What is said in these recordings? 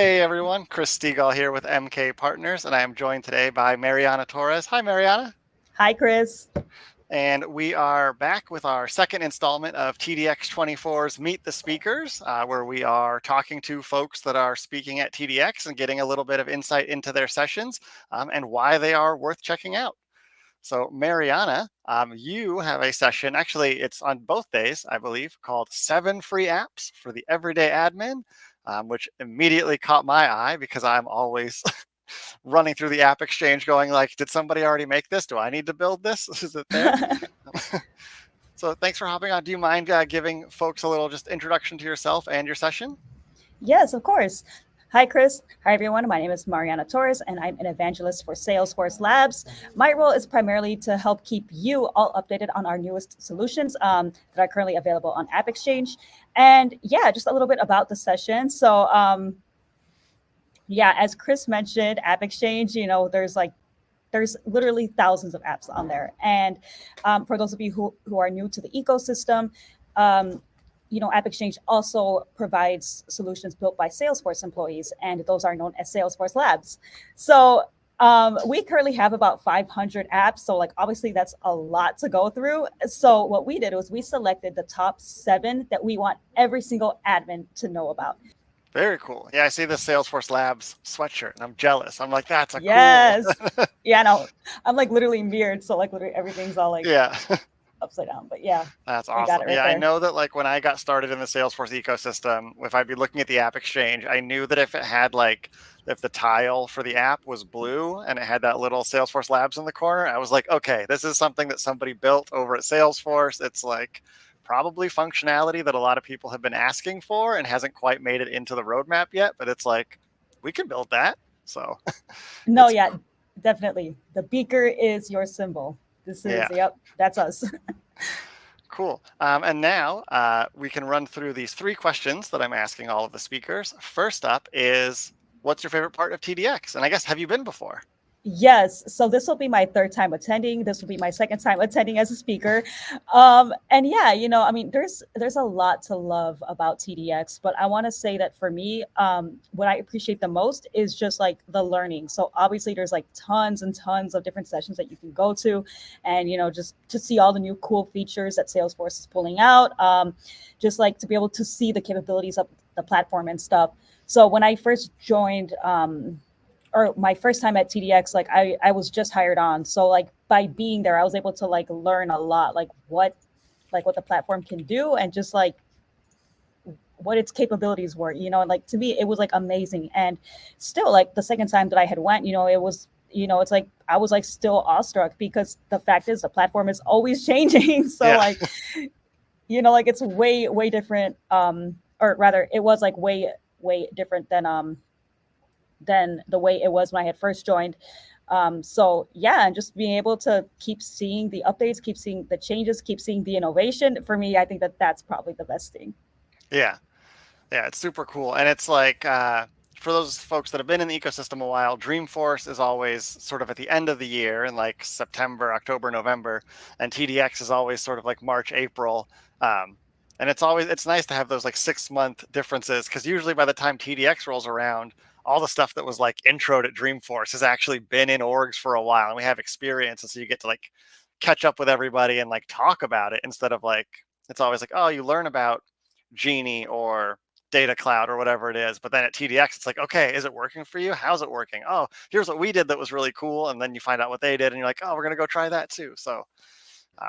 Hey everyone, Chris Stegall here with MK Partners, and I am joined today by Marianna Torres. Hi, Marianna. Hi, Chris. And we are back with our second installment of TDX 24's Meet the Speakers, where we are talking to folks that are speaking at TDX and getting a little bit of insight into their sessions and why they are worth checking out. So, Marianna, you have a session, actually, it's on both days, I believe, called 7 Free Apps for the Everyday Admin, which immediately caught my eye because I'm always running through the app exchange going like, did somebody already make this? Do I need to build this? Is it there? So thanks for hopping on. Do you mind giving folks a little just introduction to yourself and your session? Yes, of course. Hi, Chris. Hi, everyone. My name is Marianna Torres, and I'm an evangelist for Salesforce Labs. My role is primarily to help keep you all updated on our newest solutions that are currently available on App Exchange. And yeah, just a little bit about the session. So, yeah, as Chris mentioned, App Exchange, there's literally thousands of apps on there. And for those of you who are new to the ecosystem, um, App Exchange also provides solutions built by Salesforce employees, and those are known as Salesforce Labs. So we currently have about 500 apps. So like, obviously that's a lot to go through. So what we did was we selected the top 7 that we want every single admin to know about. Very cool. Yeah, I see the Salesforce Labs sweatshirt and I'm jealous. I'm like, that's a cool. Yes. Yeah, no, I'm like literally mirrored. So like literally everything's all like Yeah. upside down. But yeah, That's we got awesome. it right Yeah, I there. know that like when I got started in the Salesforce ecosystem, if I'd be looking at the app exchange, I knew that if it had like if the tile for the app was blue and it had that little Salesforce Labs in the corner, I was like, okay, this is something that somebody built over at Salesforce. It's like probably functionality that a lot of people have been asking for and hasn't quite made it into the roadmap yet, but it's like we can build that. So No, it's yeah, definitely. The beaker is your symbol. This is, yeah. yep, that's us. Cool. And now we can run through these 3 questions that I'm asking all of the speakers. First up is, what's your favorite part of TDX? And I guess, have you been before? Yes. So this will be my 3rd time attending. This will be my 2nd time attending as a speaker. And yeah, I mean, there's a lot to love about TDX, but I want to say that for me, what I appreciate the most is just like the learning. So obviously there's like tons and tons of different sessions that you can go to, and just to see all the new cool features that Salesforce is pulling out, just like to be able to see the capabilities of the platform and stuff. So when I first joined, or my first time at TDX, like I was just hired on. So like by being there, I was able to like learn a lot, like what the platform can do, and just like what its capabilities were, and like to me it was like amazing. And still, like the second time that I had went, it was, it's like I was like still awestruck, because the fact is the platform is always changing. So Yeah. like, like it's way different, or rather it was like way different than the way it was when I had first joined. So yeah, and just being able to keep seeing the updates, keep seeing the changes, keep seeing the innovation. For me, I think that that's probably the best thing. Yeah. Yeah. It's super cool. And it's like, for those folks that have been in the ecosystem a while, Dreamforce is always sort of at the end of the year in like September, October, November, and TDX is always sort of like March, April. And it's nice to have those like 6-month differences, because usually by the time TDX rolls around, all the stuff that was like introed at Dreamforce has actually been in orgs for a while and we have experience. And so you get to like catch up with everybody and like talk about it, instead of like, it's always like, oh, you learn about Genie or Data Cloud or whatever it is. But then at TDX, it's like, okay, is it working for you? How's it working? Oh, here's what we did that was really cool. And then you find out what they did and you're like, oh, we're going to go try that too. So,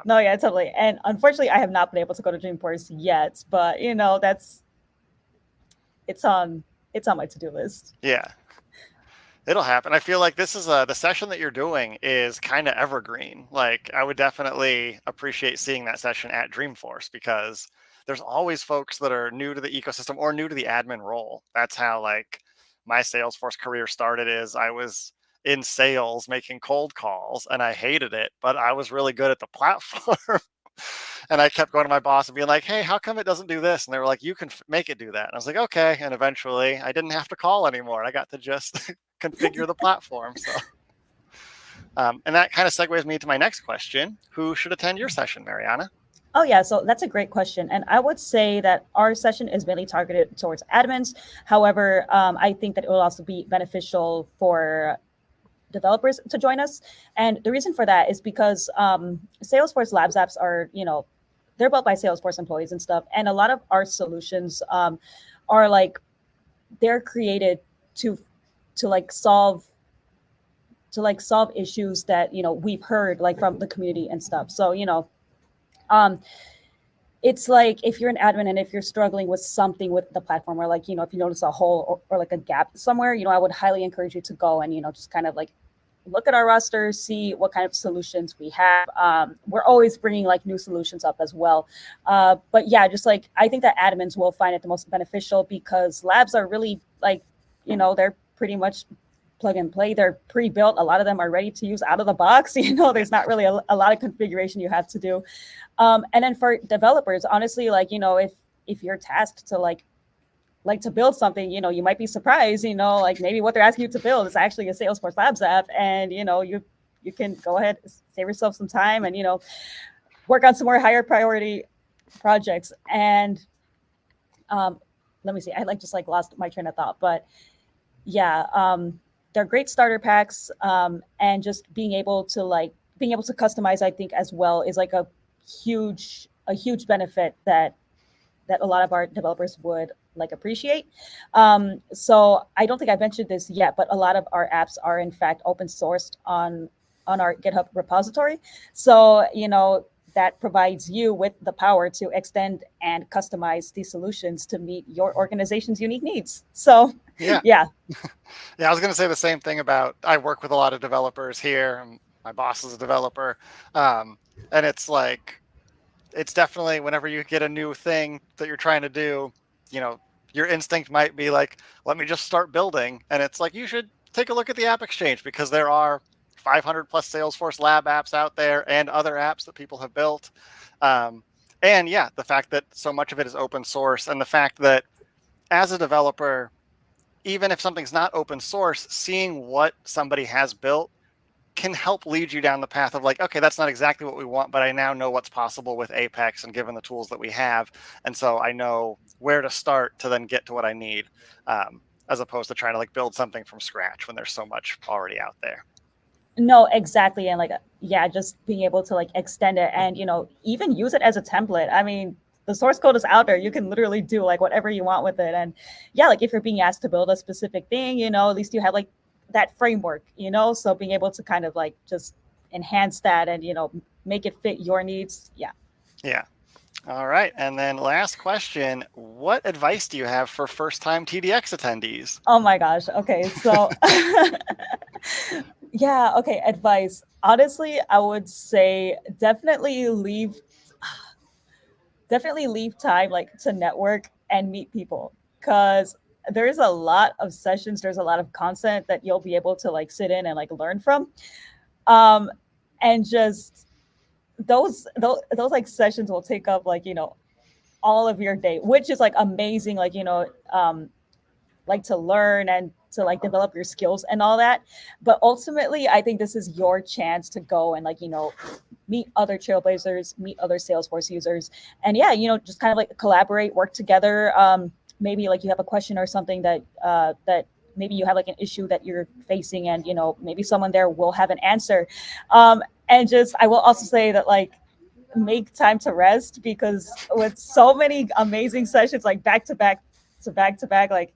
No, yeah, totally. And unfortunately, I have not been able to go to Dreamforce yet, but that's it's on it's on my to-do list. yeah, it'll happen. I feel like this is the session that you're doing is kind of evergreen. Like I would definitely appreciate seeing that session at Dreamforce, because there's always folks that are new to the ecosystem or new to the admin role. That's how like my Salesforce career started. Is I was in sales making cold calls and I hated it, but I was really good at the platform. And I kept going to my boss and being like, hey, how come it doesn't do this? And they were like, you can make it do that. And I was like, okay. And eventually I didn't have to call anymore. I got to just configure the platform. So, and that kind of segues me to my next question. Who should attend your session, Marianna? Oh yeah, so that's a great question, and I would say that our session is mainly targeted towards admins. However, I think that it will also be beneficial for developers to join us, and the reason for that is because Salesforce Labs apps are, they're built by Salesforce employees and stuff, and a lot of our solutions are like they're created to to like solve solve issues that we've heard like from the community and stuff. So um, it's like if you're an admin and if you're struggling with something with the platform, or like if you notice a hole or like a gap somewhere, I would highly encourage you to go and just kind of like look at our roster, see what kind of solutions we have. We're always bringing like new solutions up as well. But yeah, just like I think that admins will find it the most beneficial because labs are really like, they're pretty much plug and play. They're pre-built. A lot of them are ready to use out of the box. There's not really a lot of configuration you have to do. And then for developers, honestly, like, if you're tasked to like to build something, you might be surprised, like maybe what they're asking you to build is actually a Salesforce Labs app. And, you can go ahead, save yourself some time and, work on some more higher priority projects. And let me see, I just lost my train of thought, but yeah, they're great starter packs. And just being able to customize, I think as well is like a huge benefit that a lot of our developers would like appreciate. So I don't think I mentioned this yet, but a lot of our apps are in fact open sourced on our GitHub repository. So that provides you with the power to extend and customize these solutions to meet your organization's unique needs. So Yeah. yeah. Yeah, I was going to say the same thing about I work with a lot of developers here. And my boss is a developer. Um, and it's like, it's definitely whenever you get a new thing that you're trying to do, you know, your instinct might be like, let me just start building. And it's like, you should take a look at the App Exchange because there are 500 plus Salesforce Lab apps out there and other apps that people have built. Um, and yeah, the fact that so much of it is open source and the fact that as a developer, even if something's not open source, seeing what somebody has built can help lead you down the path of like, okay, that's not exactly what we want, but I now know what's possible with Apex and given the tools that we have. And so I know where to start to then get to what I need, as opposed to trying to like build something from scratch when there's so much already out there. No, exactly. And like, yeah, just being able to like extend it and, even use it as a template. I mean, the source code is out there. You can literally do like whatever you want with it. And yeah, like if you're being asked to build a specific thing, at least you have like that framework, so being able to kind of like just enhance that and, make it fit your needs. Yeah. Yeah. All right. And then last question, what advice do you have for first time TDX attendees? Oh my gosh. Okay. So yeah, okay, advice. Honestly, I would say definitely leave time like to network and meet people because there's a lot of sessions, there's a lot of content that you'll be able to like sit in and like learn from. Um and just those like sessions will take up like, all of your day, which is like amazing, like, like to learn and to like develop your skills and all that. But ultimately, I think this is your chance to go and like, meet other trailblazers, meet other Salesforce users. And yeah, just kind of like collaborate, work together. Maybe like you have a question or something that maybe you have like an issue that you're facing and, maybe someone there will have an answer. And just, I will also say that like, make time to rest because with so many amazing sessions, like back to back to back to back, like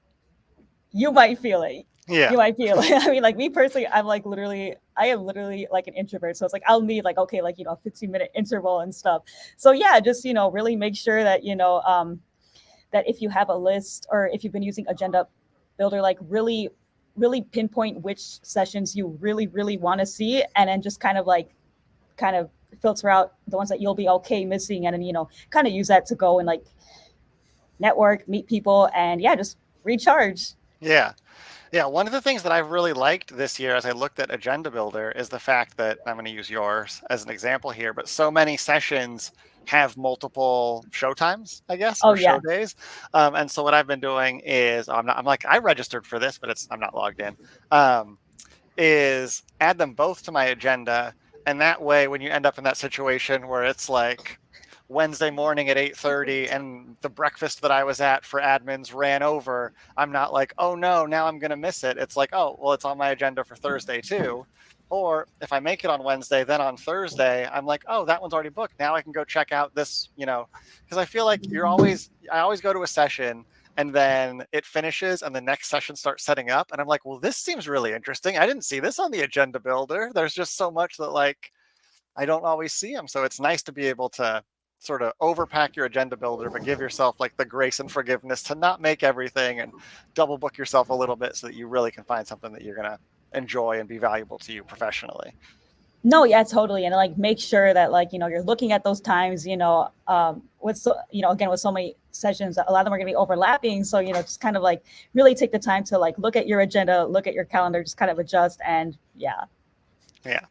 you might feel it. Yeah. You might feel it. I mean, like me personally, I am literally like an introvert. So it's like, I'll need like, okay, like, a 15-minute interval and stuff. So yeah, just, really make sure that, that if you have a list or if you've been using Agenda Builder, like really, really pinpoint which sessions you really, really want to see. And then just kind of filter out the ones that you'll be okay missing. And then, kind of use that to go and like network, meet people, and yeah, just recharge. Yeah. Yeah, one of the things that I've really liked this year as I looked at Agenda Builder is the fact that I'm going to use yours as an example here, but so many sessions have multiple show times, I guess, Oh or show yeah. days. And so what I've been doing is I'm like, I registered for this, but I'm not logged in, is add them both to my agenda. And that way, when you end up in that situation where it's like, Wednesday morning at 8:30 and the breakfast that I was at for admins ran over, I'm not like, oh no, now I'm going to miss it. It's like, oh, well, it's on my agenda for Thursday too. Or if I make it on Wednesday, then on Thursday, I'm like, oh, that one's already booked. Now I can go check out this, because I feel like I always go to a session and then it finishes and the next session starts setting up. And I'm like, well, this seems really interesting. I didn't see this on the agenda builder. There's just so much that like I don't always see them. So it's nice to be able to sort of overpack your agenda builder, but give yourself like the grace and forgiveness to not make everything and double book yourself a little bit so that you really can find something that you're going to enjoy and be valuable to you professionally. No, yeah, totally. And like make sure that like, you're looking at those times, with so, again, with so many sessions, a lot of them are going to be overlapping. So, just kind of like really take the time to like look at your agenda, look at your calendar, just kind of adjust. And yeah. Yeah.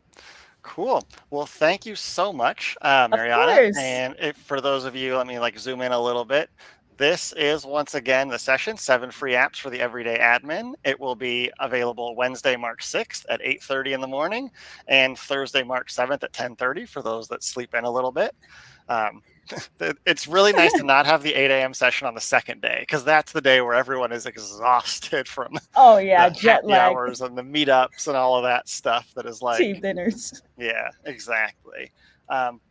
Cool. Well, thank you so much, Of Marianna. course. And for those of you, let me like zoom in a little bit. This is once again the session, 7 free apps for the everyday admin. It will be available Wednesday, March 6th at 8:30 in the morning and Thursday, March 7th at 10:30 for those that sleep in a little bit. It's really nice to not have the 8 a.m. session on the second day because that's the day where everyone is exhausted from Oh yeah, the jet happy lag, hours and the meetups and all of that stuff that is like, team dinners. yeah, exactly.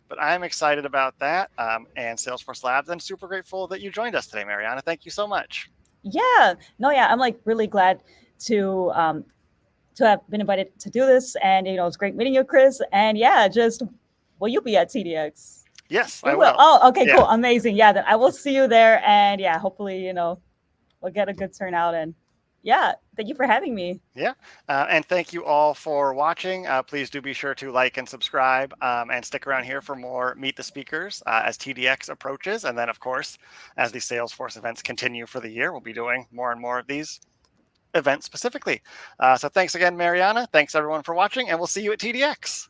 But I'm excited about that and Salesforce Labs. I'm super grateful that you joined us today, Marianna. Thank you so much. Yeah. No, yeah, I'm like really glad to have been invited to do this. And it's great meeting you, Chris. And yeah, just will you be at TDX? Yes, We I will. will. Oh, okay, Yeah. cool. Amazing. Yeah, then I will see you there. And yeah, hopefully, we'll get a good turnout. And yeah, thank you for having me. Yeah. And thank you all for watching. Please do be sure to like and subscribe and stick around here for more Meet the Speakers as TDX approaches. And then, of course, as the Salesforce events continue for the year, we'll be doing more and more of these events specifically. So thanks again, Marianna. Thanks, everyone, for watching, and we'll see you at TDX.